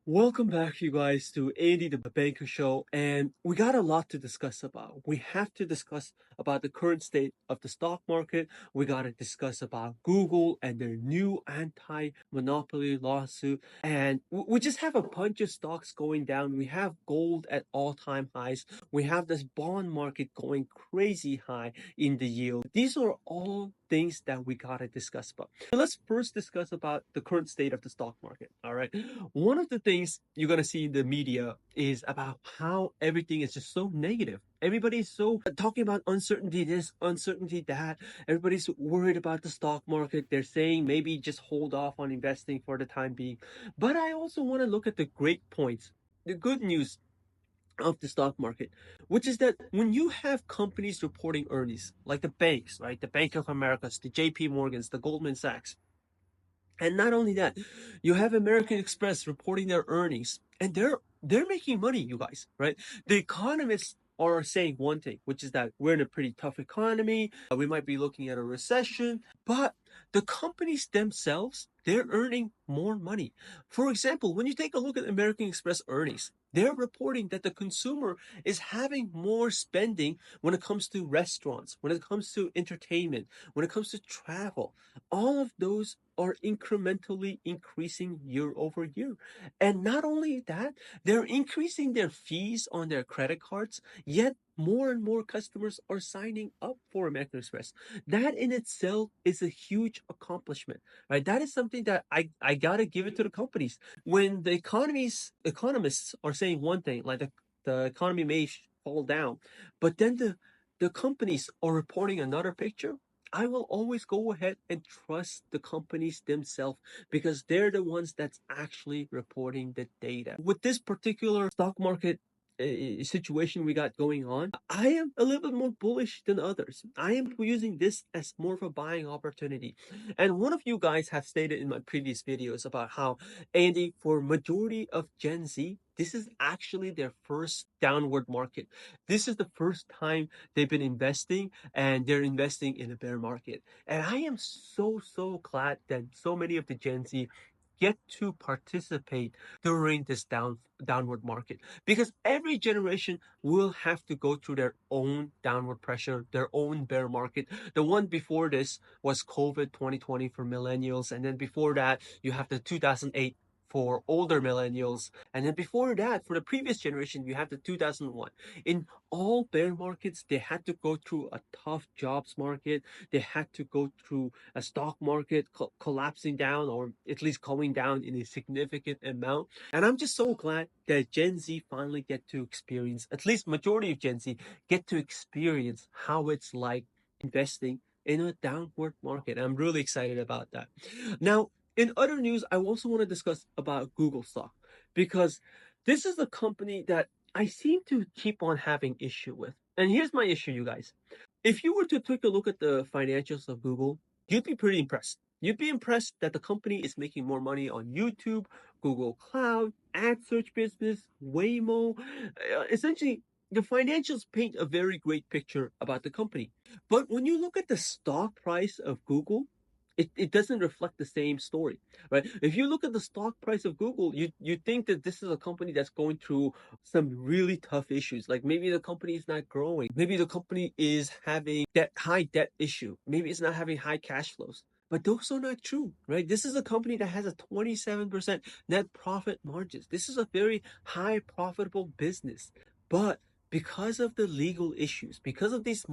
Welcome back, you guys, to Andy the Banker Show. And we got a lot to discuss about. We have to discuss about the current state of the stock market. We got to discuss about Google and their new anti-monopoly lawsuit. And we just have a bunch of stocks going down. We have gold at all-time highs. We have this bond market going crazy high in the yield. These are all things that we got to discuss about. Let's first discuss about the current state of the stock market. All right. One of the things you're going to see in the media is about how everything is just so negative. Everybody's so talking about uncertainty this, uncertainty that. Everybody's worried about the stock market. They're saying maybe just hold off on investing for the time being. But I also want to look at the great points, the good news of the stock market, which is that when you have companies reporting earnings, like the banks, right? The Bank of America's, the JP Morgans, the Goldman Sachs, and not only that, you have American Express reporting their earnings, and they're making money, you guys, right? The economists are saying one thing, which is that we're in a pretty tough economy. We might be looking at a recession, but the companies themselves, they're earning more money. For example, when you take a look at American Express earnings, they're reporting that the consumer is having more spending when it comes to restaurants, when it comes to entertainment, when it comes to travel. All of those are incrementally increasing year over year. And not only that, they're increasing their fees on their credit cards, yet more and more customers are signing up for American Express. That in itself is a huge accomplishment, right? That is something that I gotta give it to the companies. When the economists are saying one thing, like the economy may fall down, but then the companies are reporting another picture. I will always go ahead and trust the companies themselves because they're the ones that's actually reporting the data. With this particular stock market situation we got going on, I am a little bit more bullish than others. I am using this as more of a buying opportunity. And one of you guys have stated in my previous videos about how, Andy, for majority of Gen Z, this is actually their first downward market. This is the first time they've been investing, and they're investing in a bear market. And I am so glad that so many of the Gen Z get to participate during this downward market, because every generation will have to go through their own downward pressure, their own bear market. The one before this was COVID 2020 for millennials, and then before that you have the 2008 for older millennials, and then before that, for the previous generation, you have the 2001. In all bear markets, they had to go through a tough jobs market. They had to go through a stock market collapsing down, or at least going down in a significant amount. And I'm just so glad that Gen Z finally get to experience, at least majority of Gen Z get to experience how it's like investing in a downward market. I'm really excited about that. Now, in other news, I also want to discuss about Google stock, because this is a company that I seem to keep on having issue with. And here's my issue, you guys. If you were to take a look at the financials of Google, you'd be pretty impressed. You'd be impressed that the company is making more money on YouTube, Google Cloud, ad search business, Waymo. Essentially, the financials paint a very great picture about the company. But when you look at the stock price of Google, it doesn't reflect the same story, right? If you look at the stock price of Google, you think that this is a company that's going through some really tough issues. Like maybe the company is not growing. Maybe the company is having that high debt issue. Maybe it's not having high cash flows. But those are not true, right? This is a company that has a 27% net profit margins. This is a very high profitable business. But because of the legal issues, because of these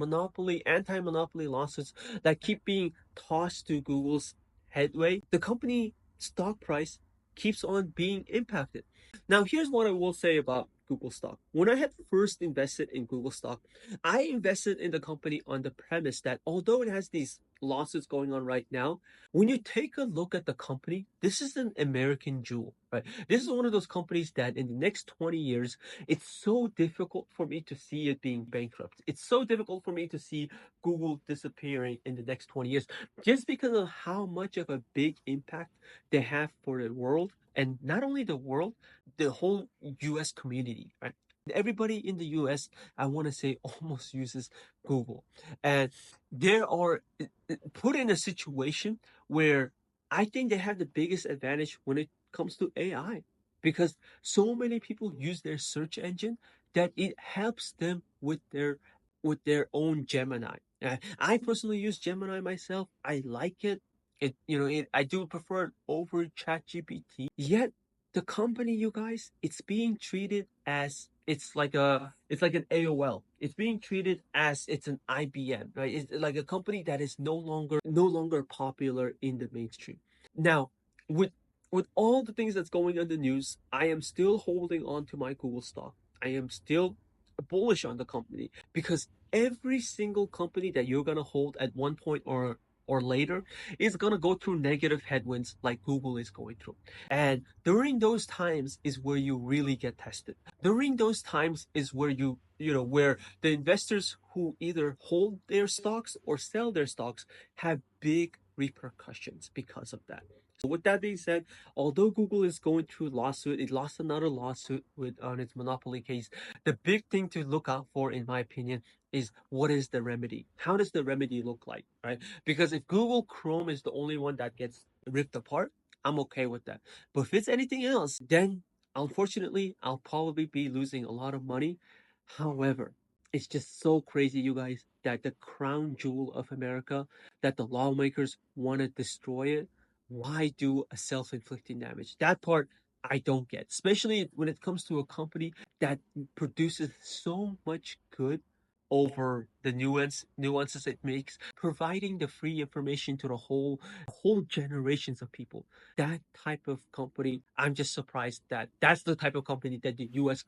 anti-monopoly lawsuits that keep being tossed to Google's headway, the company stock price keeps on being impacted. Now, here's what I will say about Google stock. When I had first invested in Google stock, I invested in the company on the premise that although it has these lawsuits going on right now, when you take a look at the company, this is an American jewel, right? This is one of those companies that in the next 20 years, it's so difficult for me to see it being bankrupt. It's so difficult for me to see Google disappearing in the next 20 years, just because of how much of a big impact they have for the world. And not only the world, the whole US community, right? Everybody in the US, I want to say, almost uses Google. And they are put in a situation where I think they have the biggest advantage when it comes to AI. because so many people use their search engine that it helps them with their own Gemini. I personally use Gemini myself. I like it. I do prefer it over ChatGPT. Yet the company, you guys, it's being treated as it's like an AOL. It's being treated as it's an IBM, right? It's like a company that is no longer popular in the mainstream. Now, with with all the things that's going on the news, I am still holding on to my Google stock. I am still bullish on the company because every single company that you're gonna hold at one point or later is gonna go through negative headwinds like Google is going through. And during those times is where you really get tested. During those times is where where the investors who either hold their stocks or sell their stocks have big repercussions because of that. So with that being said, although Google is going through a lawsuit, it lost another lawsuit with on its monopoly case. The big thing to look out for, in my opinion, is what is the remedy? How does the remedy look like, right? Because if Google Chrome is the only one that gets ripped apart, I'm okay with that. But if it's anything else, then unfortunately, I'll probably be losing a lot of money. However, it's just so crazy, you guys, that the crown jewel of America, that the lawmakers want to destroy it. Why do a self-inflicting damage? That part I don't get, especially when it comes to a company that produces so much good over the nuances it makes, providing the free information to the whole generations of people. That type of company, I'm just surprised that that's the type of company that the U.S.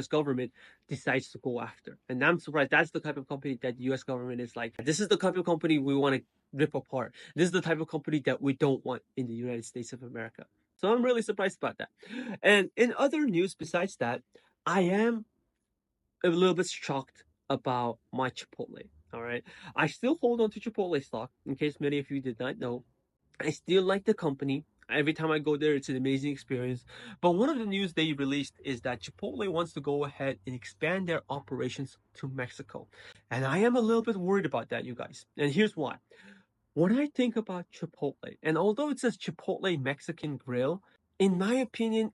government decides to go after, and I'm surprised that's the type of company that the U.S. government is like. This is the type of company we want to rip apart. This is the type of company that we don't want in the United States of America. So I'm really surprised about that. And in other news besides that, I am a little bit shocked about my Chipotle. All right. I still hold on to Chipotle stock, in case many of you did not know. I still like the company. Every time I go there, it's an amazing experience. But one of the news they released is that Chipotle wants to go ahead and expand their operations to Mexico. And I am a little bit worried about that, you guys. And here's why. When I think about Chipotle, and although it says Chipotle Mexican Grill, in my opinion,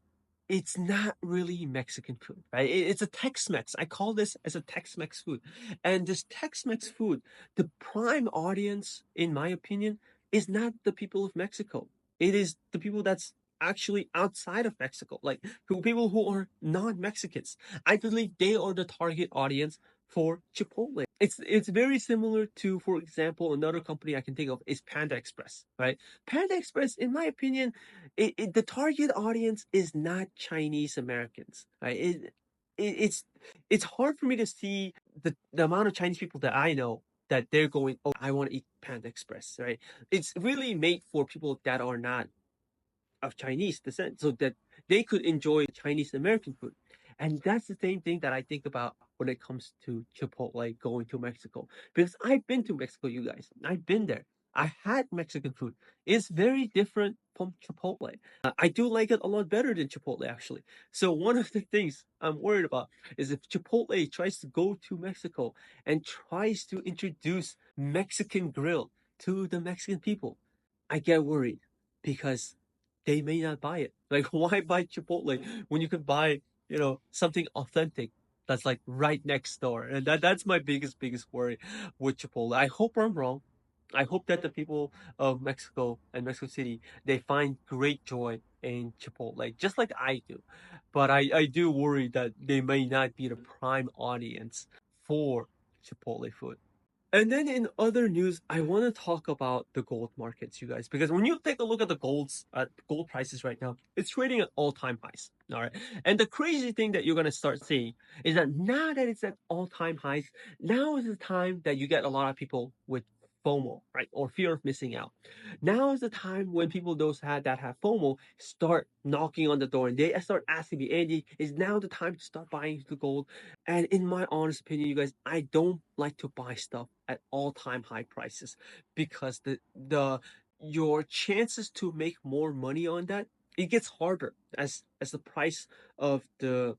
it's not really Mexican food, right? It's a Tex-Mex. I call this as a Tex-Mex food. And this Tex-Mex food, the prime audience, in my opinion, is not the people of Mexico. It is the people that's actually outside of Mexico, like people who are non-Mexicans. I believe they are the target audience for Chipotle. It's very similar to, for example, another company I can think of is Panda Express, right? Panda Express, in my opinion, the target audience is not Chinese Americans, right? It's it's hard for me to see the amount of Chinese people that I know that they're going, oh, I want to eat Panda Express, right? It's really made for people that are not of Chinese descent so that they could enjoy Chinese American food. And that's the same thing that I think about when it comes to Chipotle going to Mexico. Because I've been to Mexico, you guys. I've been there. I had Mexican food. It's very different from Chipotle. I do like it a lot better than Chipotle, actually. So one of the things I'm worried about is if Chipotle tries to go to Mexico and tries to introduce Mexican grill to the Mexican people, I get worried because they may not buy it. Like, why buy Chipotle when you could buy, something authentic that's like right next door? And that's my biggest worry with Chipotle. I hope I'm wrong. I hope that the people of Mexico and Mexico City they find great joy in Chipotle, just like I do. But I do worry that they may not be the prime audience for Chipotle food. And then in other news, I want to talk about the gold markets, you guys, because when you take a look at the gold prices right now, it's trading at all-time highs. All right. And the crazy thing that you're gonna start seeing is that now that it's at all-time highs, now is the time that you get a lot of people with FOMO, right? Or fear of missing out. Now is the time when people that have FOMO start knocking on the door and they start asking me, Andy, is now the time to start buying the gold? And in my honest opinion, you guys, I don't like to buy stuff at all-time high prices because the your chances to make more money on that it gets harder as the price of the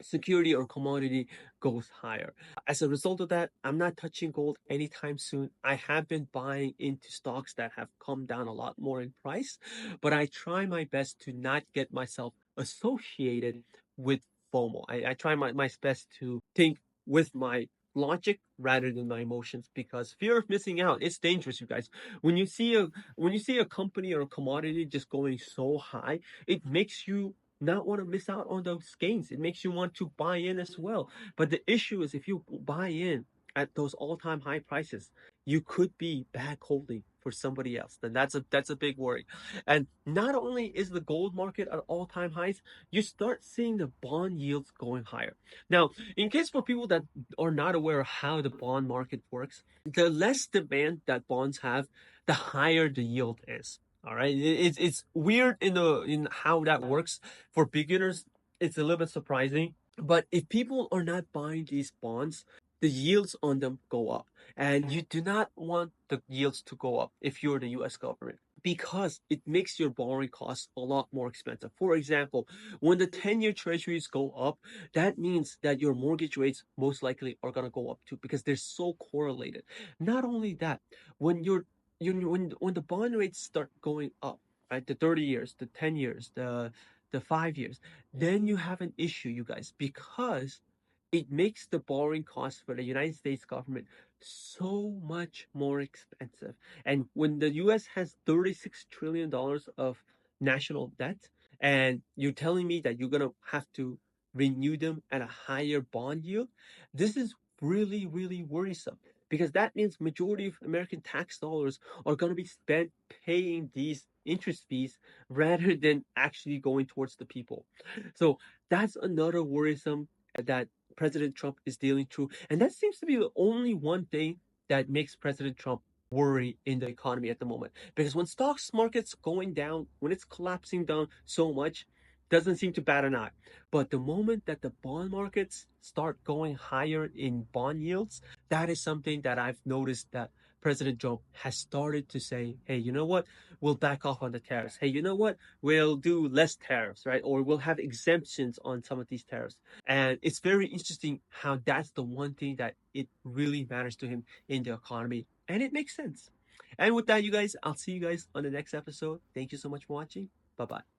security or commodity goes higher. As a result of that, I'm not touching gold anytime soon. I have been buying into stocks that have come down a lot more in price, but I try my best to not get myself associated with FOMO. I try my best to think with my logic rather than my emotions, because fear of missing out, it's dangerous, you guys. When you see a company or a commodity just going so high, it makes you not want to miss out on those gains. It makes you want to buy in as well. But the issue is, if you buy in at those all-time high prices, you could be back holding for somebody else. Then that's a big worry. And not only is the gold market at all-time highs, you start seeing the bond yields going higher. Now, in case for people that are not aware of how the bond market works, the less demand that bonds have, the higher the yield is. All right, it's weird in how that works for beginners. It's a little bit surprising, but if people are not buying these bonds, the yields on them go up. And you do not want the yields to go up if you're the US government, because it makes your borrowing costs a lot more expensive. For example, when the 10-year treasuries go up, that means that your mortgage rates most likely are going to go up too, because they're so correlated. Not only that, when when the bond rates start going up, right? The 30 years, the 10 years, the 5 years, then you have an issue, you guys, because it makes the borrowing cost for the United States government so much more expensive. And when the US has $36 trillion of national debt, and you're telling me that you're going to have to renew them at a higher bond yield, this is really, really worrisome, because that means majority of American tax dollars are going to be spent paying these interest fees rather than actually going towards the people. So that's another worrisome that President Trump is dealing through. And that seems to be the only one thing that makes President Trump worry in the economy at the moment. Because when stocks markets going down, when it's collapsing down so much, doesn't seem to bat an eye. But the moment that the bond markets start going higher in bond yields, that is something that I've noticed that President Trump has started to say, hey, you know what? We'll back off on the tariffs. Hey, you know what? We'll do less tariffs, right? Or we'll have exemptions on some of these tariffs. And it's very interesting how that's the one thing that it really matters to him in the economy. And it makes sense. And with that, you guys, I'll see you guys on the next episode. Thank you so much for watching. Bye bye.